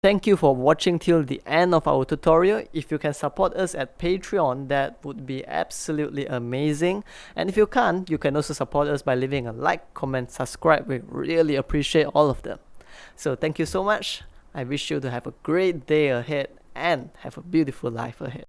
Thank you for watching till the end of our tutorial. If you can support us at Patreon, that would be absolutely amazing. And if you can't, you can also support us by leaving a like, comment, subscribe. We really appreciate all of them. So thank you so much. I wish you to have a great day ahead and have a beautiful life ahead.